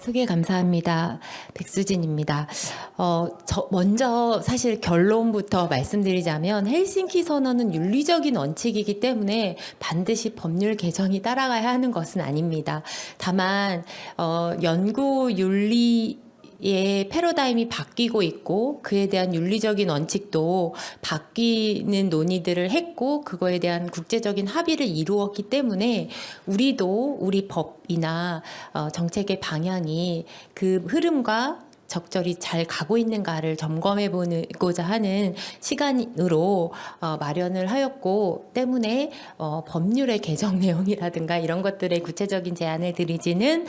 소개 감사합니다. 백수진입니다. 먼저 사실 결론부터 말씀드리자면 헬싱키 선언은 윤리적인 원칙이기 때문에 반드시 법률 개정이 따라가야 하는 것은 아닙니다. 다만 연구 윤리 의 패러다임이 바뀌고 있고 그에 대한 윤리적인 원칙도 바뀌는 논의들을 했고 그거에 대한 국제적인 합의를 이루었기 때문에 우리도 우리 법이나 정책의 방향이 그 흐름과 적절히 잘 가고 있는가를 점검해 보고자 하는 시간으로 마련을 하였고 때문에 법률의 개정 내용이라든가 이런 것들의 구체적인 제안을 드리지는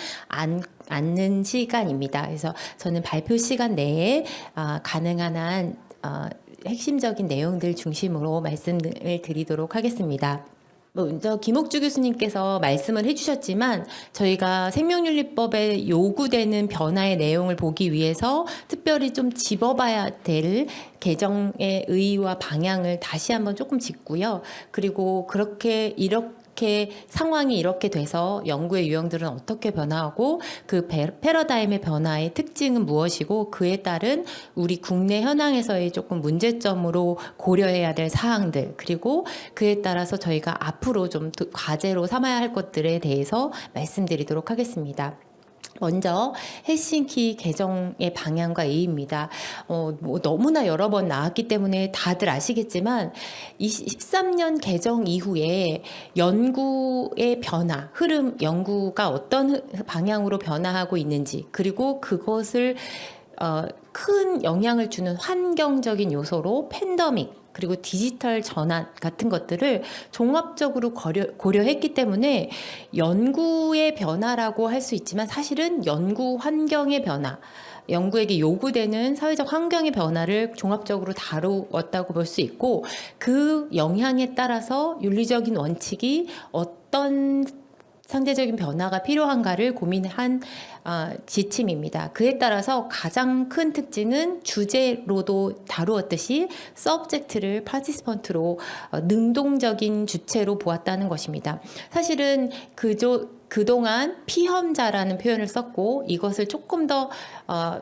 않는 시간입니다. 그래서 저는 발표 시간 내에 가능한 한 핵심적인 내용들 중심으로 말씀을 드리도록 하겠습니다. 먼저 김옥주 교수님께서 말씀을 해주셨지만 저희가 생명윤리법에 요구되는 변화의 내용을 보기 위해서 특별히 좀 짚어봐야 될 개정의 의의와 방향을 다시 한번 조금 짚고요. 그리고 이렇게 상황이 이렇게 돼서 연구의 유형들은 어떻게 변화하고 그 패러다임의 변화의 특징은 무엇이고 그에 따른 우리 국내 현황에서의 조금 문제점으로 고려해야 될 사항들 그리고 그에 따라서 저희가 앞으로 좀 과제로 삼아야 할 것들에 대해서 말씀드리도록 하겠습니다. 먼저 헬싱키 개정의 방향과 의의입니다. 너무나 여러 번 나왔기 때문에 다들 아시겠지만 13년 개정 이후에 연구의 변화, 흐름, 연구가 어떤 방향으로 변화하고 있는지 그리고 그것을 큰 영향을 주는 환경적인 요소로 팬데믹 그리고 디지털 전환 같은 것들을 종합적으로 고려했기 때문에 연구의 변화라고 할 수 있지만 사실은 연구 환경의 변화, 연구에게 요구되는 사회적 환경의 변화를 종합적으로 다루었다고 볼 수 있고 그 영향에 따라서 윤리적인 원칙이 어떤 상대적인 변화가 필요한가를 고민한 지침입니다. 그에 따라서 가장 큰 특징은 주제로도 다루었듯이 서브젝트를 파티시펀트로 능동적인 주체로 보았다는 것입니다. 사실은 그동안 피험자라는 표현을 썼고 이것을 조금 더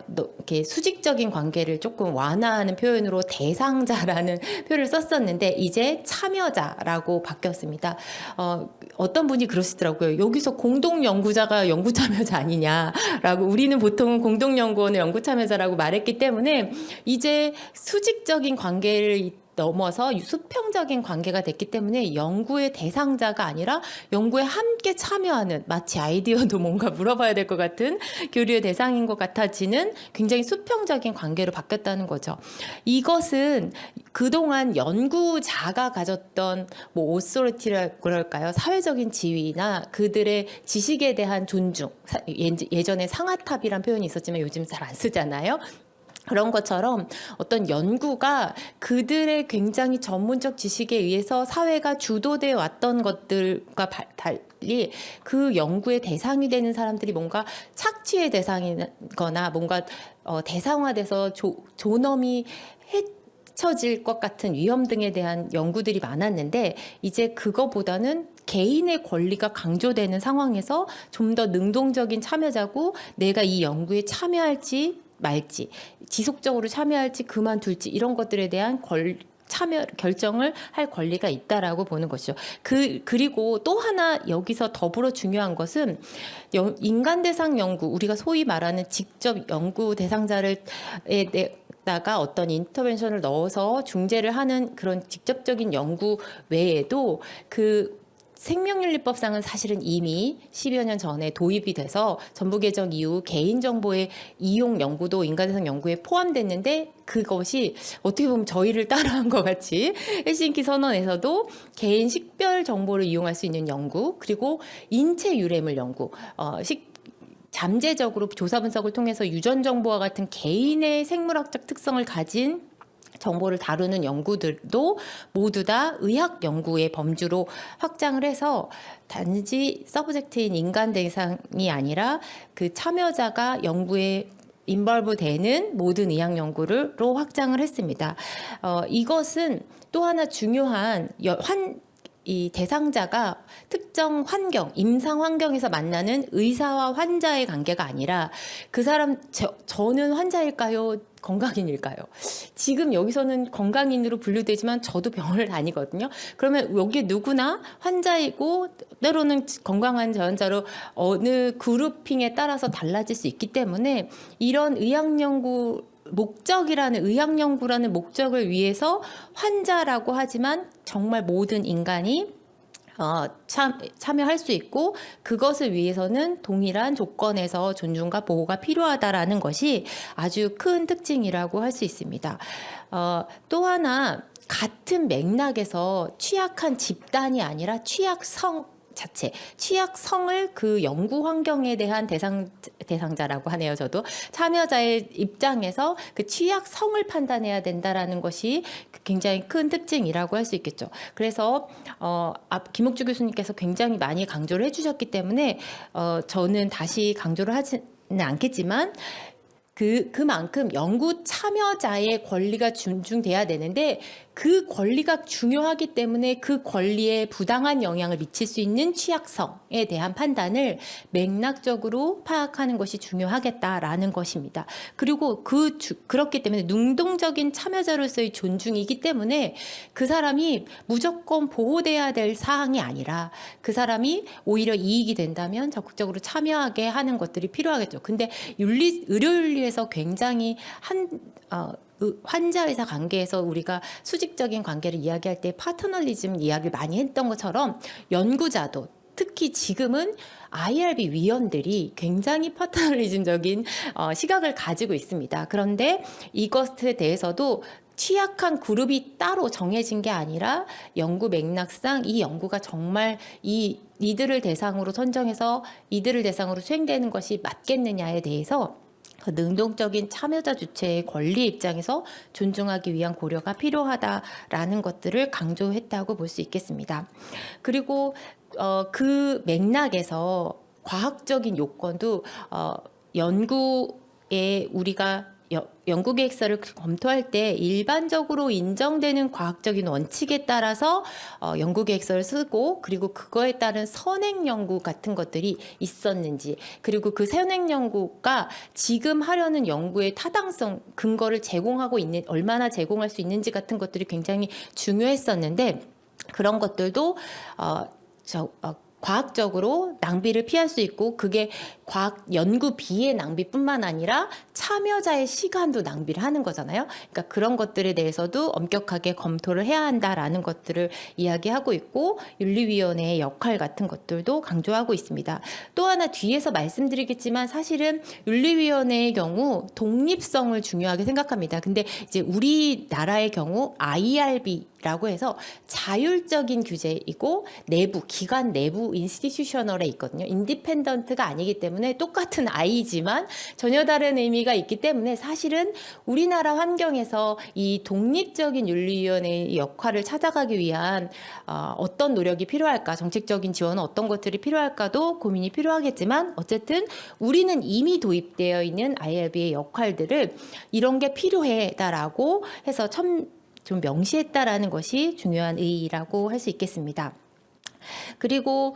이렇게 수직적인 관계를 조금 완화하는 표현으로 대상자라는 표현을 썼었는데 이제 참여자라고 바뀌었습니다. 어떤 분이 그러시더라고요. 여기서 공동연구자가 연구참여자 아니냐라고 우리는 보통 공동연구원의 연구참여자라고 말했기 때문에 이제 수직적인 관계를 넘어서 수평적인 관계가 됐기 때문에 연구의 대상자가 아니라 연구에 함께 참여하는 마치 아이디어도 뭔가 물어봐야 될 것 같은 교류의 대상인 것 같아지는 굉장히 수평적인 관계로 바뀌었다는 거죠. 이것은 그동안 연구자가 가졌던 오소리티라고 그럴까요? 사회적인 지위나 그들의 지식에 대한 존중, 예전에 상아탑이란 표현이 있었지만 요즘 잘 안 쓰잖아요. 그런 것처럼 어떤 연구가 그들의 굉장히 전문적 지식에 의해서 사회가 주도되어 왔던 것들과 달리 그 연구의 대상이 되는 사람들이 뭔가 착취의 대상이거나 뭔가 대상화돼서 존엄이 해쳐질 것 같은 위험 등에 대한 연구들이 많았는데 이제 그거보다는 개인의 권리가 강조되는 상황에서 좀 더 능동적인 참여자고 내가 이 연구에 참여할지 말지 지속적으로 참여할지 그만둘지 이런 것들에 대한 참여 결정을 할 권리가 있다라고 보는 것이죠. 그리고 또 하나 여기서 더불어 중요한 것은 인간 대상 연구 우리가 소위 말하는 직접 연구 대상자를 다가 어떤 인터벤션을 넣어서 중재를 하는 그런 직접적인 연구 외에도 생명윤리법상은 사실은 이미 10여 년 전에 도입이 돼서 전부 개정 이후 개인정보의 이용 연구도 인간대상 연구에 포함됐는데 그것이 어떻게 보면 저희를 따라한 것 같이 헬싱키 선언에서도 개인 식별 정보를 이용할 수 있는 연구 그리고 인체 유래물 연구 잠재적으로 조사 분석을 통해서 유전 정보와 같은 개인의 생물학적 특성을 가진 정보를 다루는 연구들도 모두 다 의학 연구의 범주로 확장을 해서 단지 서브젝트인 인간 대상이 아니라 그 참여자가 연구에 인벌브 되는 모든 의학 연구로 확장을 했습니다. 이것은 또 하나 중요한 이 대상자가 특정 환경, 임상 환경에서 만나는 의사와 환자의 관계가 아니라 그 사람, 저는 환자일까요? 건강인일까요? 지금 여기서는 건강인으로 분류되지만 저도 병원을 다니거든요. 그러면 여기 누구나 환자이고 때로는 건강한 저환자로 어느 그룹핑에 따라서 달라질 수 있기 때문에 이런 의학연구 의학연구라는 목적을 위해서 환자라고 하지만 정말 모든 인간이 참여할 수 있고 그것을 위해서는 동일한 조건에서 존중과 보호가 필요하다라는 것이 아주 큰 특징이라고 할 수 있습니다. 또 하나 같은 맥락에서 취약한 집단이 아니라 취약성 자체, 취약성을 그 연구 환경에 대한 대상자라고 하네요. 저도 참여자의 입장에서 그 취약성을 판단해야 된다라는 것이 굉장히 큰 특징이라고 할 수 있겠죠. 그래서 김옥주 교수님께서 굉장히 많이 강조를 해주셨기 때문에 저는 다시 강조를 하지는 않겠지만 그만큼 연구 참여자의 권리가 존중돼야 되는데 그 권리가 중요하기 때문에 그 권리에 부당한 영향을 미칠 수 있는 취약성에 대한 판단을 맥락적으로 파악하는 것이 중요하겠다라는 것입니다. 그리고 그렇기 때문에 능동적인 참여자로서의 존중이기 때문에 그 사람이 무조건 보호돼야 될 사항이 아니라 그 사람이 오히려 이익이 된다면 적극적으로 참여하게 하는 것들이 필요하겠죠. 근데 의료윤리에서 굉장히 환자-의사 관계에서 우리가 수직적인 관계를 이야기할 때 파터널리즘 이야기를 많이 했던 것처럼 연구자도 특히 지금은 IRB 위원들이 굉장히 파터널리즘적인 시각을 가지고 있습니다. 그런데 이것에 대해서도 취약한 그룹이 따로 정해진 게 아니라 연구 맥락상 이 연구가 정말 이들을 대상으로 선정해서 이들을 대상으로 수행되는 것이 맞겠느냐에 대해서 능동적인 참여자 주체의 권리 입장에서 존중하기 위한 고려가 필요하다라는 것들을 강조했다고 볼 수 있겠습니다. 그리고 그 맥락에서 과학적인 요건도 연구에 우리가 연구 계획서를 검토할 때 일반적으로 인정되는 과학적인 원칙에 따라서 연구 계획서를 쓰고 그리고 그거에 따른 선행 연구 같은 것들이 있었는지 그리고 그 선행 연구가 지금 하려는 연구의 타당성 근거를 얼마나 제공할 수 있는지 같은 것들이 굉장히 중요했었는데 그런 것들도 과학적으로 낭비를 피할 수 있고 그게 과학 연구비의 낭비뿐만 아니라 참여자의 시간도 낭비를 하는 거잖아요. 그러니까 그런 것들에 대해서도 엄격하게 검토를 해야 한다라는 것들을 이야기하고 있고 윤리위원회의 역할 같은 것들도 강조하고 있습니다. 또 하나 뒤에서 말씀드리겠지만 사실은 윤리위원회의 경우 독립성을 중요하게 생각합니다. 근데 이제 우리나라의 경우 IRB라고 해서 자율적인 규제이고 기관 내부 인스티튜셔널에 있거든요. 인디펜던트가 아니기 때문에 똑같은 I지만 전혀 다른 의미가 있기 때문에 사실은 우리나라 환경에서 이 독립적인 윤리위원회의 역할을 찾아가기 위한 어떤 노력이 필요할까, 정책적인 지원은 어떤 것들이 필요할까도 고민이 필요하겠지만 어쨌든 우리는 이미 도입되어 있는 IRB의 역할들을 이런 게 필요해다라고 해서 좀 명시했다라는 것이 중요한 의의라고 할 수 있겠습니다. 그리고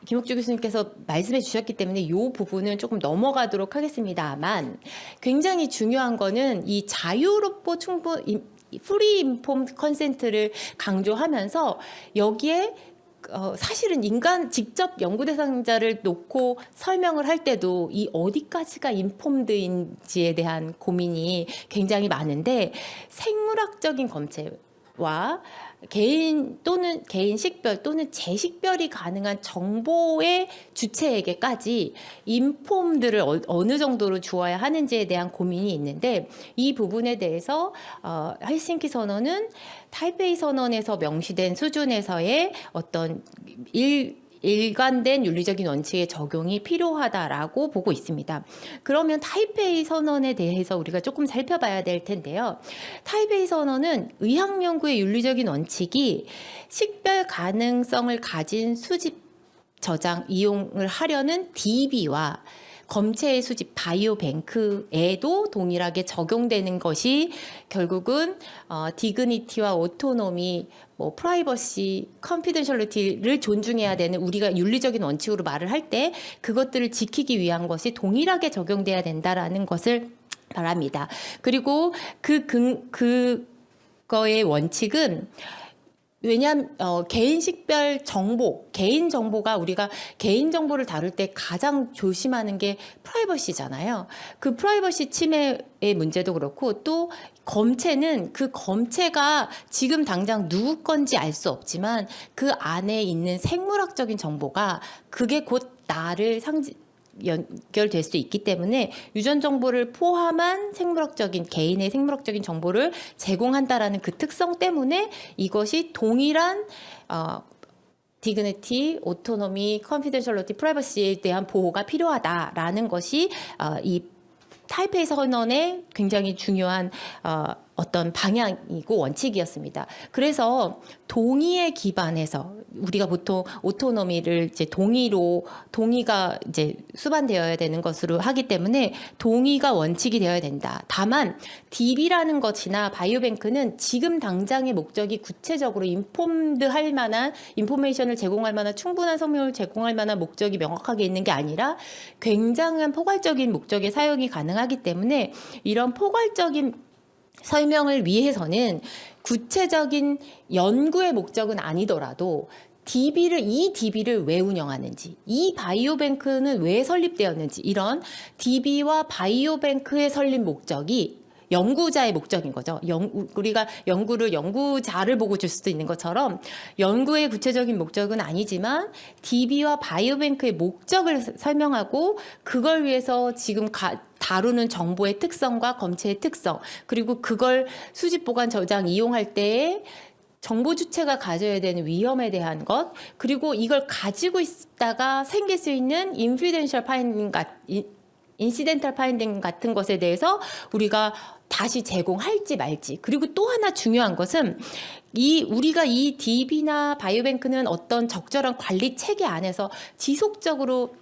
김옥주 교수님께서 말씀해 주셨기 때문에 이 부분은 조금 넘어가도록 하겠습니다만 굉장히 중요한 거는 이 자유롭고 프리 인폼 컨센트를 강조하면서 여기에 사실은 직접 연구 대상자를 놓고 설명을 할 때도 이 어디까지가 인폼드인지에 대한 고민이 굉장히 많은데 생물학적인 검체와 개인 식별 또는 재식별이 가능한 정보의 주체에게까지 인폼들을 어느 정도로 주어야 하는지에 대한 고민이 있는데 이 부분에 대해서 헬싱키 선언은 타이페이 선언에서 명시된 수준에서의 어떤 일관된 윤리적인 원칙의 적용이 필요하다라고 보고 있습니다. 그러면 타이페이 선언에 대해서 우리가 조금 살펴봐야 될 텐데요. 타이페이 선언은 의학 연구의 윤리적인 원칙이 식별 가능성을 가진 수집, 저장, 이용을 하려는 DB와 검체의 수집 바이오뱅크에도 동일하게 적용되는 것이 결국은 디그니티와 오토노미, 뭐 프라이버시, 컨피덴셜리티를 존중해야 되는 우리가 윤리적인 원칙으로 말을 할 때 그것들을 지키기 위한 것이 동일하게 적용돼야 된다라는 것을 말합니다. 그리고 그거의 원칙은 왜냐하면 개인식별 정보, 개인 정보가 우리가 개인 정보를 다룰 때 가장 조심하는 게 프라이버시잖아요. 그 프라이버시 침해의 문제도 그렇고 또 검체는 그 검체가 지금 당장 누구 건지 알 수 없지만 그 안에 있는 생물학적인 정보가 그게 곧 나를 연결될 수 있기 때문에 유전 정보를 포함한 개인의 생물학적인 정보를 제공한다라는 그 특성 때문에 이것이 동일한 디그니티, 오토노미, 컨피덴셜리티, 프라이버시에 대한 보호가 필요하다라는 것이 이 타이페이 선언의 굉장히 중요한 어떤 방향이고 원칙이었습니다. 그래서 동의에 기반해서 우리가 보통 오토노미를 이제 동의가 이제 수반되어야 되는 것으로 하기 때문에 동의가 원칙이 되어야 된다. 다만 DB라는 것이나 바이오뱅크는 지금 당장의 목적이 구체적으로 인폼드할 만한 인포메이션을 제공할 만한 충분한 설명을 제공할 만한 목적이 명확하게 있는 게 아니라 굉장한 포괄적인 목적의 사용이 가능하기 때문에 이런 포괄적인 설명을 위해서는 구체적인 연구의 목적은 아니더라도 이 DB를 왜 운영하는지, 이 바이오뱅크는 왜 설립되었는지 이런 DB와 바이오뱅크의 설립 목적이 연구자의 목적인 거죠. 우리가 연구자를 보고 줄 수도 있는 것처럼 연구의 구체적인 목적은 아니지만 DB와 바이오뱅크의 목적을 설명하고 그걸 위해서 지금 다루는 정보의 특성과 검체의 특성, 그리고 그걸 수집, 보관, 저장, 이용할 때에 정보 주체가 가져야 되는 위험에 대한 것, 그리고 이걸 가지고 있다가 생길 수 있는 인시덴탈 파인딩 같은 것에 대해서 우리가 다시 제공할지 말지. 그리고 또 하나 중요한 것은 우리가 이 DB나 바이오뱅크는 어떤 적절한 관리 체계 안에서 지속적으로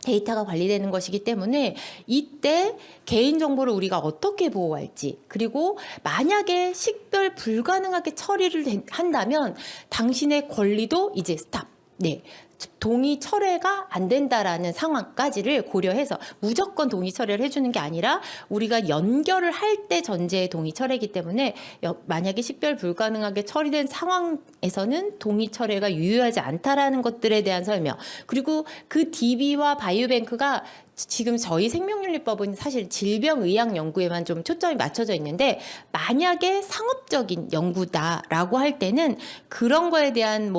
데이터가 관리되는 것이기 때문에 이때 개인정보를 우리가 어떻게 보호할지, 그리고 만약에 식별 불가능하게 처리를 한다면 당신의 권리도 이제 스탑. 네. 동의 철회가 안 된다라는 상황까지를 고려해서 무조건 동의 철회를 해주는 게 아니라 우리가 연결을 할 때 전제의 동의 철회이기 때문에 만약에 식별 불가능하게 처리된 상황에서는 동의 철회가 유효하지 않다라는 것들에 대한 설명, 그리고 그 DB와 바이오뱅크가 지금 저희 생명윤리법은 사실 질병의학 연구에만 좀 초점이 맞춰져 있는데 만약에 상업적인 연구다라고 할 때는 그런 거에 대한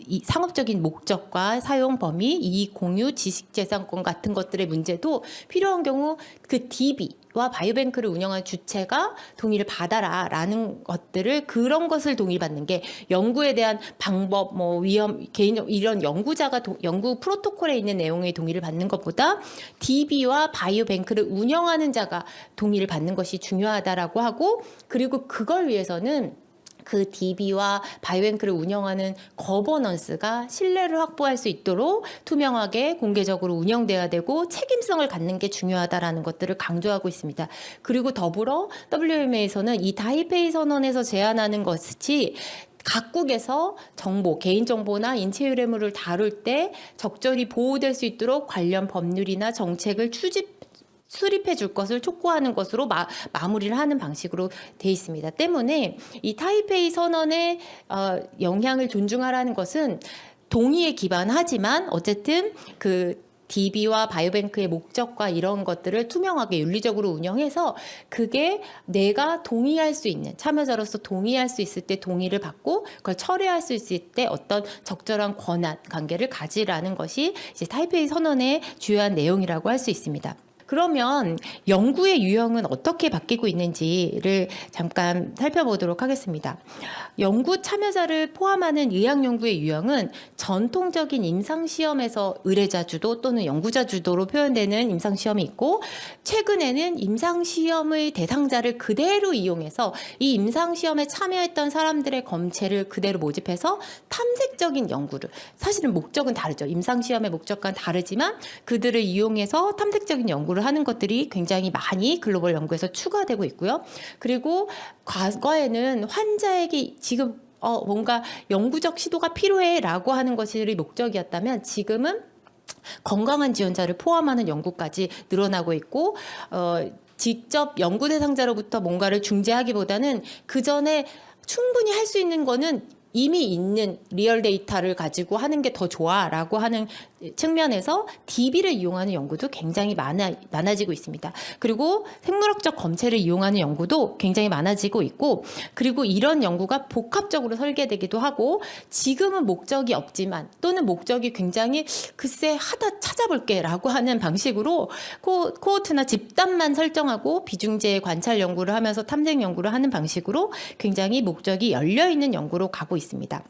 이 상업적인 목적과 사용 범위, 이익 공유, 지식재산권 같은 것들의 문제도 필요한 경우 그 DB와 바이오뱅크를 운영한 주체가 동의를 받아라라는 것들을 그런 것을 동의받는 게 연구에 대한 방법, 위험, 이런 연구자가 연구 프로토콜에 있는 내용의 동의를 받는 것보다 DB와 바이오뱅크를 운영하는 자가 동의를 받는 것이 중요하다라고 하고, 그리고 그걸 위해서는 그 DB와 바이오뱅크를 운영하는 거버넌스가 신뢰를 확보할 수 있도록 투명하게 공개적으로 운영돼야 되고 책임성을 갖는 게 중요하다라는 것들을 강조하고 있습니다. 그리고 더불어 WMA에서는 이 타이페이 선언에서 제안하는 것이 각국에서 개인정보나 인체 유래물을 다룰 때 적절히 보호될 수 있도록 관련 법률이나 정책을 수립해 줄 것을 촉구하는 것으로 마무리를 하는 방식으로 돼 있습니다. 때문에 이 타이페이 선언의 영향을 존중하라는 것은 동의에 기반하지만 어쨌든 그 DB와 바이오뱅크의 목적과 이런 것들을 투명하게 윤리적으로 운영해서 그게 내가 동의할 수 있는, 참여자로서 동의할 수 있을 때 동의를 받고 그걸 철회할 수 있을 때 어떤 적절한 권한 관계를 가지라는 것이 이제 타이페이 선언의 주요한 내용이라고 할 수 있습니다. 그러면 연구의 유형은 어떻게 바뀌고 있는지를 잠깐 살펴보도록 하겠습니다. 연구 참여자를 포함하는 의학 연구의 유형은 전통적인 임상시험에서 의뢰자 주도 또는 연구자 주도로 표현되는 임상시험이 있고, 최근에는 임상시험의 대상자를 그대로 이용해서 이 임상시험에 참여했던 사람들의 검체를 그대로 모집해서 탐색적인 연구를, 사실은 목적은 다르죠. 임상시험의 목적과는 다르지만 그들을 이용해서 탐색적인 연구를 하는 것들이 굉장히 많이 글로벌 연구에서 추가되고 있고요. 그리고 과거에는 환자에게 지금 뭔가 영구적 시도가 필요해라고 하는 것이 목적이었다면, 지금은 건강한 지원자를 포함하는 연구까지 늘어나고 있고, 직접 연구 대상자로부터 뭔가를 중재하기보다는 그 전에 충분히 할 수 있는 거는 이미 있는 리얼 데이터를 가지고 하는 게 더 좋아라고 하는 측면에서 DB를 이용하는 연구도 굉장히 많아지고 있습니다. 그리고 생물학적 검체를 이용하는 연구도 굉장히 많아지고 있고, 그리고 이런 연구가 복합적으로 설계되기도 하고, 지금은 목적이 없지만 또는 목적이 굉장히 글쎄 하다 찾아볼게 라고 하는 방식으로 코호트나 집단만 설정하고 비중제 관찰 연구를 하면서 탐색 연구를 하는 방식으로 굉장히 목적이 열려있는 연구로 가고 있습니다.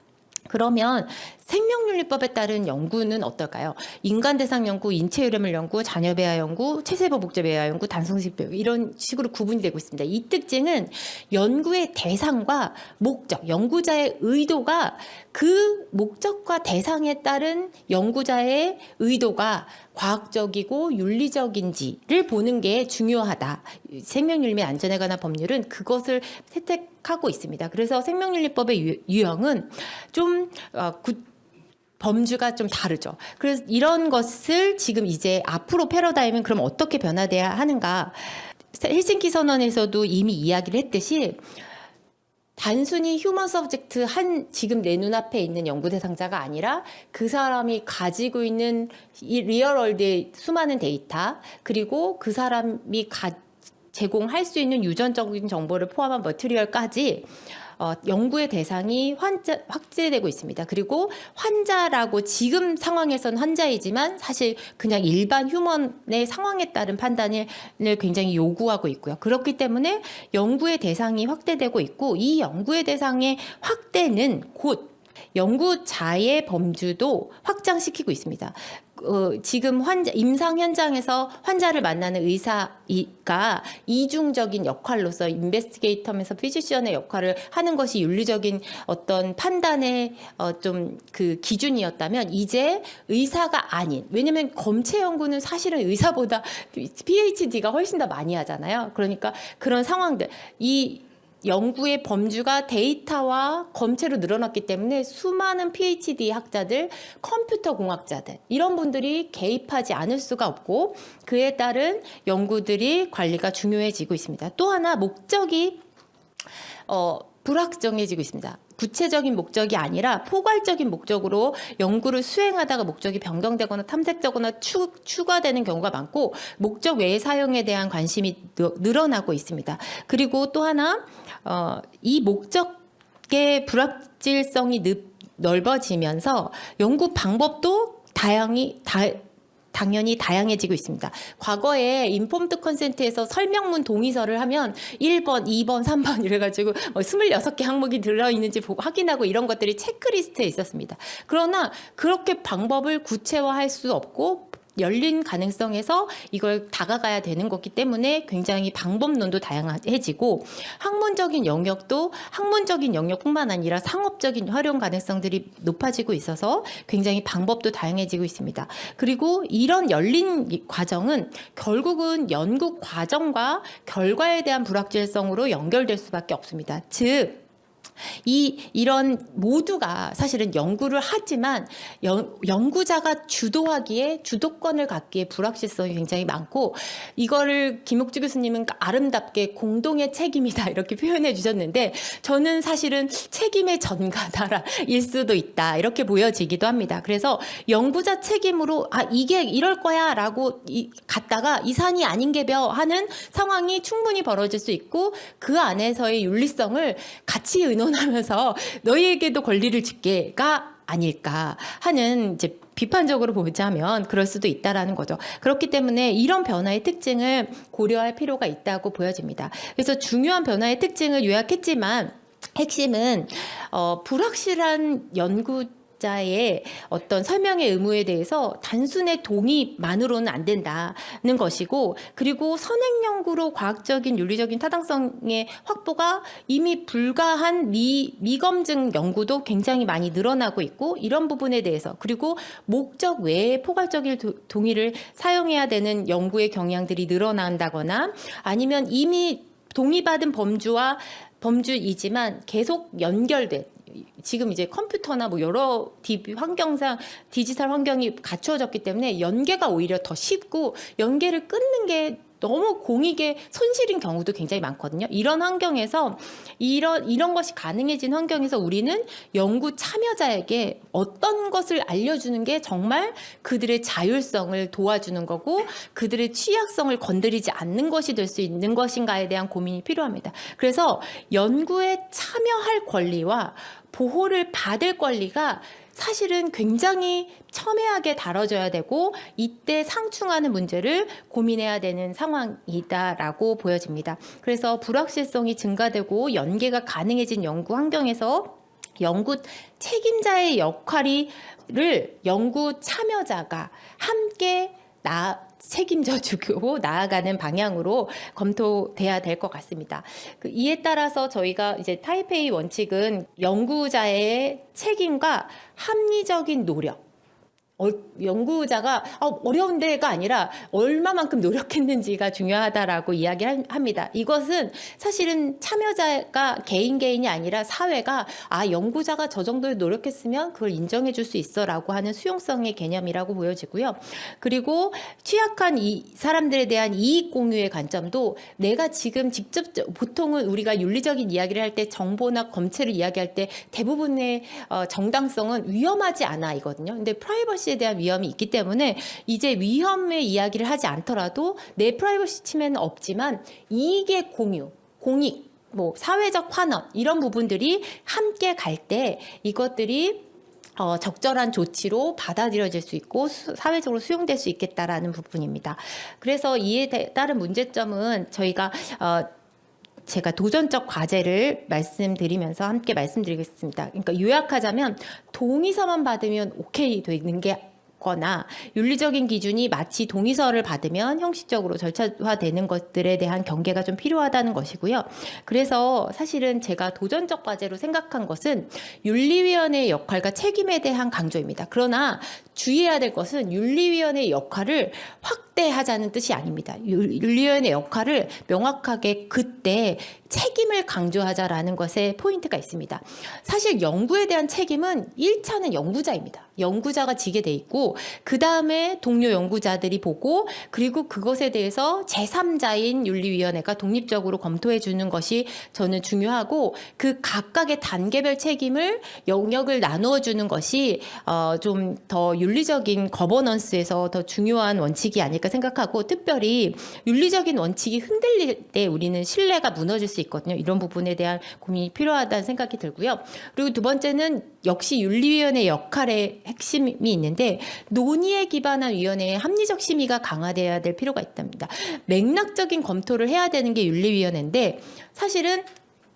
그러면 생명윤리법에 따른 연구는 어떨까요? 인간 대상 연구, 인체 흐름을 연구, 자녀 배아 연구, 체세포 복제 배아 연구, 단성식 배아 이런 식으로 구분이 되고 있습니다. 이 특징은 연구의 대상과 목적, 연구자의 의도가 그 목적과 대상에 따른 연구자의 의도가 과학적이고 윤리적인지를 보는 게 중요하다. 생명윤리 및 안전에 관한 법률은 그것을 채택하고 있습니다. 그래서 생명윤리법의 유형은 좀 범주가 좀 다르죠. 그래서 이런 것을 지금 이제 앞으로 패러다임은 그럼 어떻게 변화돼야 하는가? 헬싱키 선언에서도 이미 이야기를 했듯이 단순히 휴먼 서브젝트 지금 내 눈앞에 있는 연구 대상자가 아니라 그 사람이 가지고 있는 이 리얼월드의 수많은 데이터, 그리고 그 사람이 제공할 수 있는 유전적인 정보를 포함한 머티리얼까지 연구의 대상이 확대되고 있습니다. 그리고 환자라고 지금 상황에서는 환자이지만 사실 그냥 일반 휴먼의 상황에 따른 판단을 굉장히 요구하고 있고요. 그렇기 때문에 연구의 대상이 확대되고 있고, 이 연구의 대상의 확대는 곧 연구자의 범주도 확장시키고 있습니다. 지금 임상 현장에서 환자를 만나는 의사가 이중적인 역할로서 인베스티게이터면서 피지션의 역할을 하는 것이 윤리적인 어떤 판단의 좀 그 기준이었다면, 이제 의사가 아닌, 왜냐면 검체 연구는 사실은 의사보다 PhD가 훨씬 더 많이 하잖아요. 그러니까 그런 상황들, 이 연구의 범주가 데이터와 검체로 늘어났기 때문에 수많은 PhD 학자들, 컴퓨터 공학자들 이런 분들이 개입하지 않을 수가 없고, 그에 따른 연구들이 관리가 중요해지고 있습니다. 또 하나 목적이 불확정해지고 있습니다. 구체적인 목적이 아니라 포괄적인 목적으로 연구를 수행하다가 목적이 변경되거나 탐색되거나 추가되는 경우가 많고, 목적 외의 사용에 대한 관심이 늘어나고 있습니다. 그리고 또 하나 이 목적의 불확실성이 넓어지면서 연구 방법도 당연히 다양해지고 있습니다. 과거에 인폼드 컨센트에서 설명문 동의서를 하면 1번, 2번, 3번 이래가지고 26개 항목이 들어있는지 보고 확인하고 이런 것들이 체크리스트에 있었습니다. 그러나 그렇게 방법을 구체화할 수 없고 열린 가능성에서 이걸 다가가야 되는 거기 때문에 굉장히 방법론도 다양해지고, 학문적인 영역뿐만 아니라 상업적인 활용 가능성들이 높아지고 있어서 굉장히 방법도 다양해지고 있습니다. 그리고 이런 열린 과정은 결국은 연구 과정과 결과에 대한 불확실성으로 연결될 수밖에 없습니다. 즉 이런 모두가 사실은 연구를 하지만 연구자가 주도하기에, 주도권을 갖기에 불확실성이 굉장히 많고, 이거를 김옥주 교수님은 아름답게 공동의 책임이다 이렇게 표현해 주셨는데, 저는 사실은 책임의 전가다일 수도 있다 이렇게 보여지기도 합니다. 그래서 연구자 책임으로 이게 이럴 거야 라고 갔다가 이 산이 아닌 게벼 하는 상황이 충분히 벌어질 수 있고, 그 안에서의 윤리성을 같이 의논하면서 너희에게도 권리를 줄게가 아닐까 하는 이제 비판적으로 보자면 그럴 수도 있다라는 거죠. 그렇기 때문에 이런 변화의 특징을 고려할 필요가 있다고 보여집니다. 그래서 중요한 변화의 특징을 요약했지만 핵심은 불확실한 연구자의 어떤 설명의 의무에 대해서 단순의 동의만으로는 안 된다는 것이고, 그리고 선행 연구로 과학적인 윤리적인 타당성의 확보가 이미 불가한 미검증 연구도 굉장히 많이 늘어나고 있고, 이런 부분에 대해서, 그리고 목적 외에 포괄적인 동의를 사용해야 되는 연구의 경향들이 늘어난다거나, 아니면 이미 동의받은 범주이지만 계속 연결된, 지금 이제 컴퓨터나 뭐 여러 환경상 디지털 환경이 갖추어졌기 때문에 연계가 오히려 더 쉽고, 연계를 끊는 게 너무 공익의 손실인 경우도 굉장히 많거든요. 이런 환경에서 이런 것이 가능해진 환경에서 우리는 연구 참여자에게 어떤 것을 알려주는 게 정말 그들의 자율성을 도와주는 거고, 그들의 취약성을 건드리지 않는 것이 될 수 있는 것인가에 대한 고민이 필요합니다. 그래서 연구에 참여할 권리와 보호를 받을 권리가 사실은 굉장히 첨예하게 다뤄져야 되고, 이때 상충하는 문제를 고민해야 되는 상황이다라고 보여집니다. 그래서 불확실성이 증가되고 연계가 가능해진 연구 환경에서 연구 책임자의 역할을 연구 참여자가 함께 책임져 주고 나아가는 방향으로 검토돼야 될 것 같습니다. 이에 따라서 저희가 이제 타이페이 원칙은 연구자의 책임과 합리적인 노력, 연구자가 어려운 데가 아니라 얼마만큼 노력했는지가 중요하다라고 이야기합니다. 이것은 사실은 참여자가 개인이 아니라 사회가 연구자가 저 정도의 노력했으면 그걸 인정해 줄 수 있어라고 하는 수용성의 개념이라고 보여지고요. 그리고 취약한 이 사람들에 대한 이익 공유의 관점도, 내가 지금 직접, 보통은 우리가 윤리적인 이야기를 할 때, 정보나 검체를 이야기할 때 대부분의 정당성은 위험하지 않아 이거든요. 근데 프라이버시에 대한 위험이 있기 때문에 이제 위험의 이야기를 하지 않더라도 내 프라이버시 침해는 없지만 이익의 공익, 뭐 사회적 환원, 이런 부분들이 함께 갈 때 이것들이 적절한 조치로 받아들여질 수 있고 사회적으로 수용될 수 있겠다라는 부분입니다. 그래서 이에 따른 문제점은 제가 도전적 과제를 말씀드리면서 함께 말씀드리겠습니다. 그러니까 요약하자면, 동의서만 받으면 오케이 되는 게 거나, 윤리적인 기준이 마치 동의서를 받으면 형식적으로 절차화되는 것들에 대한 경계가 좀 필요하다는 것이고요. 그래서 사실은 제가 도전적 과제로 생각한 것은 윤리위원회의 역할과 책임에 대한 강조입니다. 그러나 주의해야 될 것은 윤리위원회의 역할을 확대하자는 뜻이 아닙니다. 윤리위원회의 역할을 명확하게 그때 책임을 강조하자라는 것에 포인트가 있습니다. 사실 연구에 대한 책임은 1차는 연구자입니다. 연구자가 지게 돼 있고, 그 다음에 동료 연구자들이 보고, 그리고 그것에 대해서 제3자인 윤리위원회가 독립적으로 검토해 주는 것이 저는 중요하고, 그 각각의 단계별 책임을 영역을 나누어 주는 것이 좀 더 윤리적인 거버넌스에서 더 중요한 원칙이 아닐까 생각하고, 특별히 윤리적인 원칙이 흔들릴 때 우리는 신뢰가 무너질 수 있거든요. 이런 부분에 대한 고민이 필요하다는 생각이 들고요. 그리고 두 번째는 역시 윤리위원회 역할의 핵심이 있는데, 논의에 기반한 위원회의 합리적 심의가 강화돼야 될 필요가 있답니다. 맥락적인 검토를 해야 되는 게 윤리위원회인데, 사실은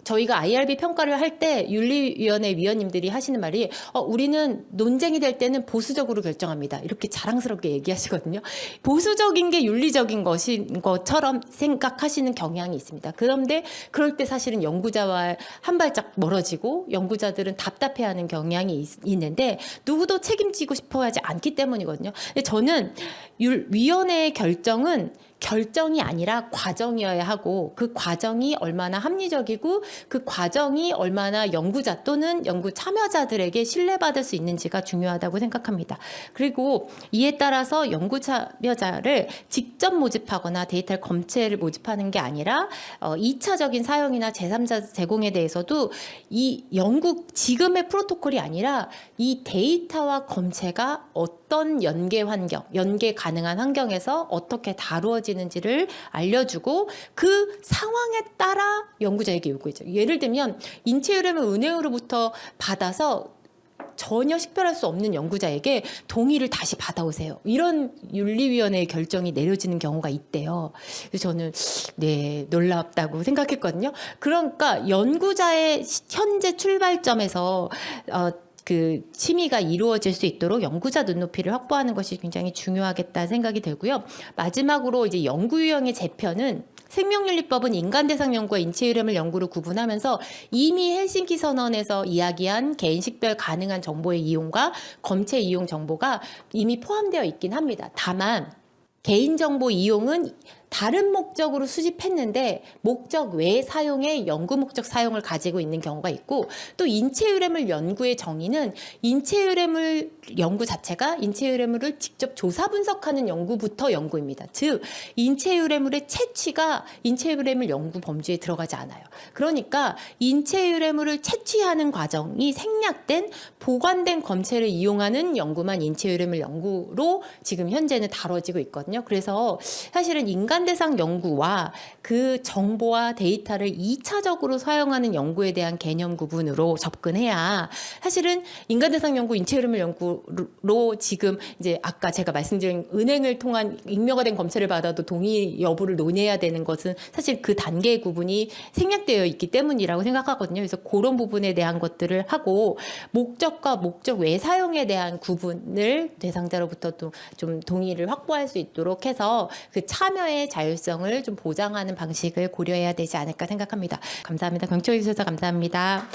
저희가 IRB 평가를 할 때 윤리위원회 위원님들이 하시는 말이 우리는 논쟁이 될 때는 보수적으로 결정합니다. 이렇게 자랑스럽게 얘기하시거든요. 보수적인 게 윤리적인 것인 것처럼 생각하시는 경향이 있습니다. 그런데 그럴 때 사실은 연구자와 한 발짝 멀어지고 연구자들은 답답해하는 경향이 있는데, 누구도 책임지고 싶어하지 않기 때문이거든요. 근데 저는 위원회의 결정이 아니라 과정이어야 하고, 그 과정이 얼마나 합리적이고 그 과정이 얼마나 연구자 또는 연구 참여자들에게 신뢰받을 수 있는지가 중요하다고 생각합니다. 그리고 이에 따라서 연구 참여자를 직접 모집하거나 데이터를 검체를 모집하는 게 아니라 2차적인 사용이나 제3자 제공에 대해서도 이 지금의 프로토콜이 아니라 이 데이터와 검체가 어떤 연계 가능한 환경에서 어떻게 다루어지는지를 알려주고, 그 상황에 따라 연구자에게 요구해줘요. 예를 들면 인체 흐름을 은행으로부터 받아서 전혀 식별할 수 없는 연구자에게 동의를 다시 받아오세요. 이런 윤리위원회의 결정이 내려지는 경우가 있대요. 그래서 저는 네, 놀랍다고 생각했거든요. 그러니까 연구자의 현재 출발점에서 그 심의가 이루어질 수 있도록 연구자 눈높이를 확보하는 것이 굉장히 중요하겠다 생각이 들고요. 마지막으로 이제 연구 유형의 재편은 생명윤리법은 인간 대상 연구와 인체 유래물 연구를 구분하면서 이미 헬싱키 선언에서 이야기한 개인 식별 가능한 정보의 이용과 검체 이용 정보가 이미 포함되어 있긴 합니다. 다만 개인정보 이용은 다른 목적으로 수집했는데 목적 외 사용의 연구 목적 사용을 가지고 있는 경우가 있고, 또 인체 유래물 연구의 정의는 인체 유래물 연구 자체가 인체 유래물을 직접 조사 분석하는 연구부터 연구입니다. 즉 인체 유래물의 채취가 인체 유래물 연구 범주에 들어가지 않아요. 그러니까 인체 유래물을 채취하는 과정이 생략된 보관된 검체를 이용하는 연구만 인체 유래물 연구로 지금 현재는 다뤄지고 있거든요. 그래서 사실은 인간 대상 연구와 그 정보와 데이터를 2차적으로 사용하는 연구에 대한 개념 구분으로 접근해야 사실은 인간 대상 연구, 인체 흐름을 연구로 지금 이제 아까 제가 말씀드린 은행을 통한 익명화 된 검체를 받아도 동의 여부를 논의해야 되는 것은 사실 그 단계 구분이 생략되어 있기 때문이라고 생각하거든요. 그래서 그런 부분에 대한 것들을 하고 목적과 목적 외 사용에 대한 구분을 대상자로부터 또 좀 동의를 확보할 수 있도록 해서 그 참여의 자율성을 좀 보장하는 방식을 고려해야 되지 않을까 생각합니다. 감사합니다. 경청해 주셔서 감사합니다.